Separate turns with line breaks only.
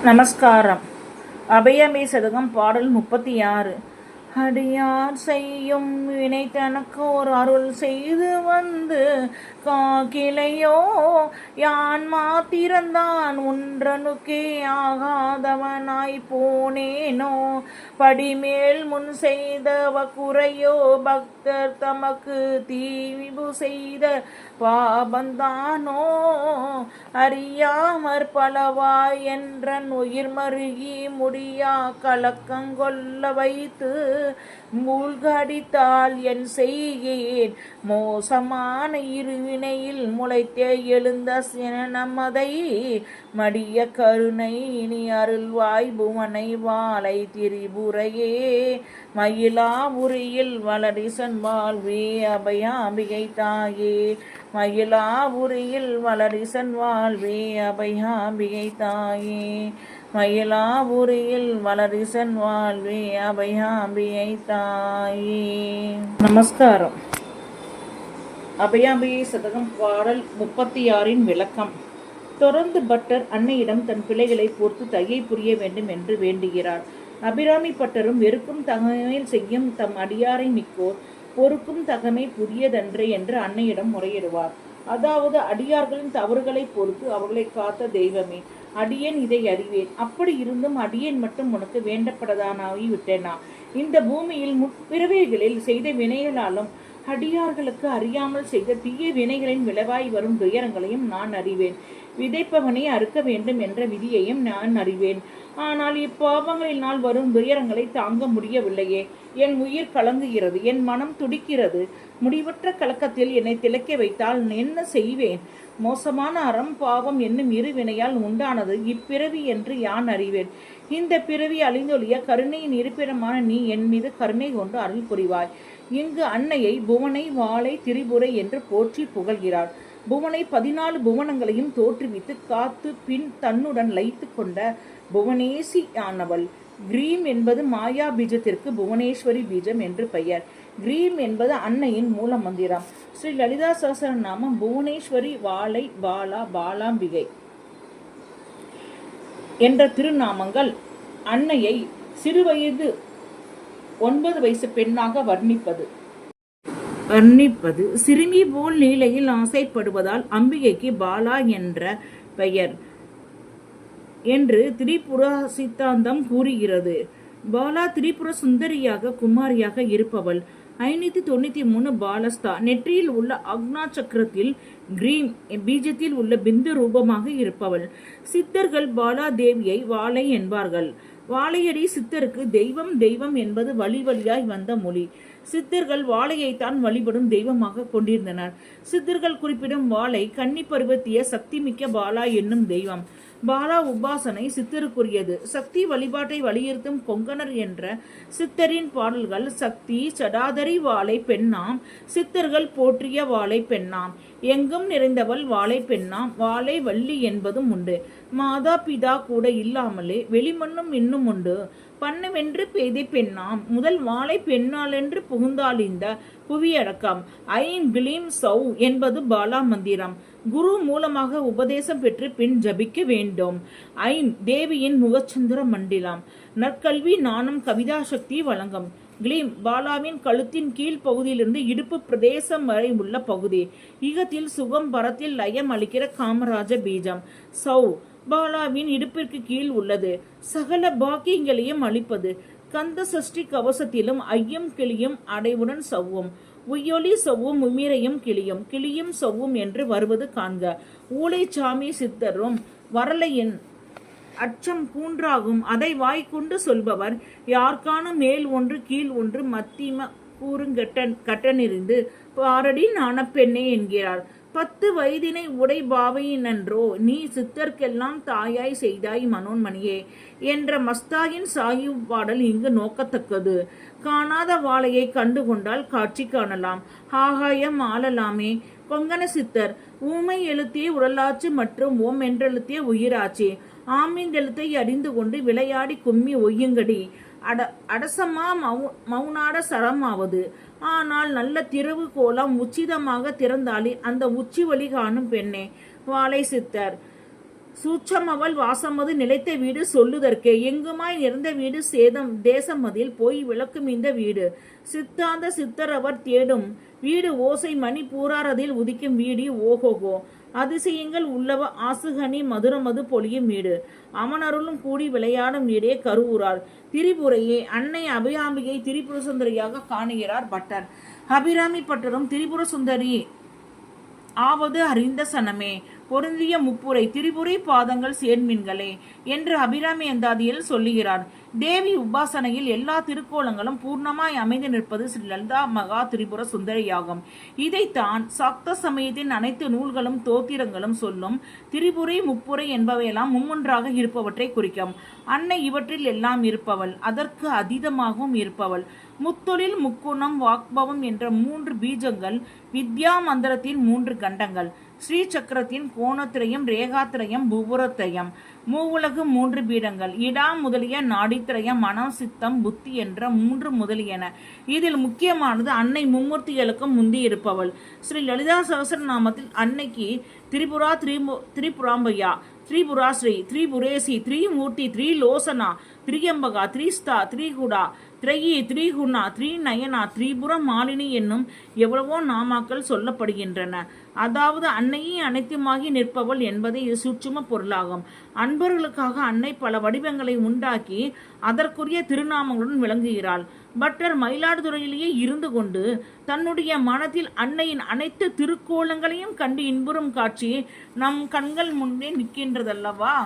நமஸ்காரம். அபயமே சதகம் பாடல் 36. அடியார் செய்யும் வினை தனக்கு ஒரு அருள் செய்து வந்து காக்கிலையோ யான் மாத்திரந்தான் ஒன்றனுக்கே ஆகாதவனாய் போனேனோ படிமேல் முன் செய்தவ குறையோ பக்தர் தமக்கு தீவிபு செய்த பாபந்தானோ அறியாமற் பலவாய் என்றன் உயிர் மருகி முடியா கலக்கங்கொள்ள வைத்து மூழ்கடித்தால் என் செய்கேன் மோசமான இருவினையில் முளைத்தே எழுந்த சினமதை மடிய கருணை இனி அருள்வாய் புவனை வாழை திரிபுரையே மயிலாபுரியில் வளரிசன் வாழ்வே அபயாம்பிகை தாயே மயிலாபுரியில் வளரிசன் வாழ்வே அபயாம்பிகை தாயே மயிலாபுரியில் வளரிசன் வாழ்வே அபயாம்பிகை தாயே. நமஸ்காரம். அபயாம்பிகை சதகம் பாடல் 36 விளக்கம். தொடர்ந்து பட்டர் அன்னையிடம் தன் பிள்ளைகளை பொறுத்து தயை புரிய வேண்டும் என்று வேண்டுகிறார். அபிராமி பட்டரும் வெறுக்கும் தகமையில் செய்யும் தம் அடியாரை மிக்கோர் பொறுக்கும் தகமை புதியதன்று என்று அன்னையிடம் முறையிடுவார். அதாவது அடியார்களின் தவறுகளை பொறுத்து அவர்களை காத்த தெய்வமே, அடியேன் இதை அறிவேன். அப்படி இருந்தும் அடியேன் மட்டும் உனக்கு வேண்டப்படதானாகி விட்டேனா? இந்த பூமியில் முற்பிறவிகளில் செய்த வினைகளாலும் அடியார்களுக்கு அறியாமல் செய்த தீய வினைகளின் விளைவாய் வரும் துயரங்களையும் நான் அறிவேன். விதைப்பவனை அறுக்க வேண்டும் என்ற விதியையும் நான் அறிவேன். ஆனால் இப்பாவங்களினால் வரும் துயரங்களை தாங்க முடியவில்லையே. என் உயிர் கலங்குகிறது, என் மனம் துடிக்கிறது. முடிவற்ற கலக்கத்தில் என்னை திளைக்க வைத்தால் என்ன செய்வேன்? மோசமான அறம் பாவம் என்னும் இரு வினையால் உண்டானது இப்பிறவி என்று யான் அறிவேன். இந்த பிறவி அழிந்தொழிய கருணையின் இருப்பிடமான நீ என் மீது கருணை கொண்டு அருள் புரிவாய். இங்கு அன்னையை புவனை வாழை திரிபுரை என்று போற்றி புகழ்கிறார். புவனை 14 புவனங்களையும் தோற்றுவித்து காத்து பின் தன்னுடன் லயித்து கொண்ட புவனேசி ஆனவள். கிரீம் என்பது மாயா பீஜத்திற்கு புவனேஸ்வரி பீஜம் என்று பெயர். கிரீம் என்பது அன்னையின் மூல மந்திரம். ஸ்ரீ லலிதா சஹஸ்ரநாமம் புவனேஸ்வரி வாழை பாலா பாலாம்பிகை என்ற திருநாமங்கள் அன்னையை சிறுவயது 9 வயசு பெண்ணாக வர்ணிப்பது. சிறுமி போல் நீலையில் ஆசைப்படுவதால் அம்பிகைக்கு பாலா என்ற பெயர் என்று திரிபுர சித்தாந்தம் கூறுகிறது. பாலா திரிபுர சுந்தரியாக குமாரியாக இருப்பவள். 593 பாலஸ்தா நெற்றியில் உள்ள அக்னா சக்கரத்தில் கிரீம் பீஜத்தில் உள்ள பிந்து ரூபமாக இருப்பவள். சித்தர்கள் பாலா தேவியை வாழை என்பார்கள். வாழையடி சித்தருக்கு தெய்வம் தெய்வம் என்பது வழி வழியாய் வந்த மொழி. சித்தர்கள் வாழையைத்தான் வழிபடும் தெய்வமாக கொண்டிருந்தனர். சித்தர்கள் குறிப்பிடும் வாழை கன்னி பருவத்திய சக்தி மிக்க பாலா என்னும் தெய்வம். பாலா உபாசனை சித்தருக்குரியது. சக்தி வழிபாட்டை வலியுறுத்தும் கொங்கணர் என்ற சித்தரின் பாடல்கள் சக்தி சடாதரி வாழை பெண்ணாம், சித்தர்கள் போற்றிய வாழை பெண்ணாம், எங்கும் நிறைந்தவள் வாழை பெண்ணாம், வாழை வள்ளி என்பதும் உண்டு. மாதா பிதா கூட இல்லாமலே வெளிமண்ணும் இன்னும் உண்டு. பண்ணவென்று பேதை பெண்ணாம், முதல் வாழை பெண்ணாலென்று புகுந்தாள் இந்த புவியடக்கம். ஐம் கிளீம் சௌ என்பது பாலா மந்திரம். குரு மூலமாக உபதேசம் பெற்று பின் ஜபிக்க வேண்டும். ஐம் தேவியின் முகச்சந்திர மண்டிலம். நற்கல்வி நாணம் கவிதா சக்தி வழங்கும். கிளீம் பாலாவின் கழுத்தின் கீழ் பகுதியிலிருந்து இடுப்பு பிரதேசம் வரை உள்ள பகுதி. ஈகத்தில் சுகம் பரத்தில் லயம் அளிக்கிற காமராஜ பீஜம். சௌ பாலாவின் இடுப்பிற்கு கீழ் உள்ளது. சகல பாக்கியங்களையும் அளிப்பது. கந்த சஷ்டி கவசத்திலும் ஐயம் கிளியும் அடைவுடன் சவ்வும். உய்யொலி சவ்வும் உமிரையும் கிளியும் கிளியும் சவ்வும் என்று வருவது காண்க. ஊளை சாமி சித்தரும் வரலையின் அச்சம் கூன்றாகும். அதை வாய்கொண்டு சொல்பவர் யார்கான மேல் ஒன்று கீழ் ஒன்று மத்திம கூறுங்கட்டனிருந்து பாரடி நாண பெண்ணே என்கிறார். 10 வயதினை உடை பாவையினன்றோ நீ சித்தர்க்கெல்லாம் தாயாய் செய்தாய் மனோன்மணியே என்ற மஸ்தாயின் சாஹிப் பாடல் இங்கு நோக்கத்தக்கது. காணாத வாழையை கண்டுகொண்டால் காட்சி காணலாம், ஆகாயம் ஆளலாமே. கொங்கண சித்தர் ஊமை எழுத்தே உடலாச்சு மற்றும் ஓம் என்றெழுத்தே உயிராச்சு. ஆமிந்தெழுத்தை அறிந்து கொண்டு விளையாடி கும்மி ஒய்யுங்கடி. அடசமா மௌனாட சரமாவது. ஆனால் நல்ல திறவு கோலம் உச்சிதமாக திறந்தாலே அந்த உச்சி வழி காணும் பெண்ணே. வாழை சித்தர் சூட்சமவள் வாசமது நிலைத்த வீடு சொல்லுதற்கே எங்குமாய் நிறைந்த வீடு சேதம் தேசமதில் போய் விளக்கும் இந்த வீடு சித்தாந்த சித்தரவர் தேடும் வீடு ஓசை மணி பூராரதில் உதிக்கும் வீடு ஓஹோகோ அதிசயங்கள் உள்ளவ ஆசுகனி மதுரமது பொழியும் வீடு அமனருளும் கூடி விளையாடும் வீடே கருவூரார் திரிபுரையே அன்னை அபிராமியை திரிபுர சுந்தரியாக காணுகிறார் பட்டர். அபிராமி பட்டரும் திரிபுர சுந்தரி ஆவது அறிந்த சனமே பொருந்திய முப்புரை திரிபுரை பாதங்கள் சேர்மின்களே என்று அபிராமி அந்தாதியில் சொல்லுகிறார். தேவி உபாசனையில் எல்லா திருக்கோலங்களும் பூர்ணமாய் அமைந்து நிற்பது ஸ்ரீ லலிதா மகா திரிபுர சுந்தரியாகும். இதைத்தான் சாக்த சமயத்தின் அனைத்து நூல்களும் தோத்திரங்களும் சொல்லும். திரிபுரை முப்புரை என்பவையெல்லாம் மும்மொன்றாக இருப்பவற்றை குறிக்கும். அன்னை இவற்றில் எல்லாம் இருப்பவள், அதற்கு அதீதமாகவும் இருப்பவள். முத்தொழில் முக்குணம் வாக்பவம் என்ற 3 பீஜங்கள், வித்யா மந்திரத்தின் 3 கண்டங்கள், ஸ்ரீ சக்கரத்தின் கோணத்திரயம், ரேகாத்திரயம், புவரத்திரயம், மூவுலகு 3 பீடங்கள், இடா முதலிய நாடித்திரயம், மனம், சித்தம், புத்தி என்ற 3 முதலியன. இதில் முக்கியமானது அன்னை மும்மூர்த்திகளுக்கும் முந்தி இருப்பவள். ஸ்ரீ லலிதா சகஸ்ரநாமத்தில் அன்னைக்கு திரிபுரா, திரிபுராம்பையா, திரிபுராஸ்ரீ, திரிபுரேசி, திரிமூர்த்தி, திரிலோசனா, திரியம்பகா, திரிஸ்தா, திரிகுடா, திரையி, திரிகுணா, திரிநயனா, திரிபுர மாலினி என்னும் எவ்வளவோ நாமாக்கள் சொல்லப்படுகின்றன. அதாவது அன்னையே அனைத்துமாகி நிற்பவள் என்பதே இது சூட்சும பொருளாகும். அன்பர்களுக்காக அன்னை பல வடிவங்களை உண்டாக்கி அதற்குரிய திருநாமங்களுடன் விளங்குகிறாள். பட்டர் மயிலாடுதுறையிலேயே இருந்து கொண்டு தன்னுடைய மனத்தில் அன்னையின் அனைத்து திருக்கோலங்களையும் கண்டு இன்புறும் காட்சி நம் கண்கள் முன்னே நிற்கின்றதல்லவா?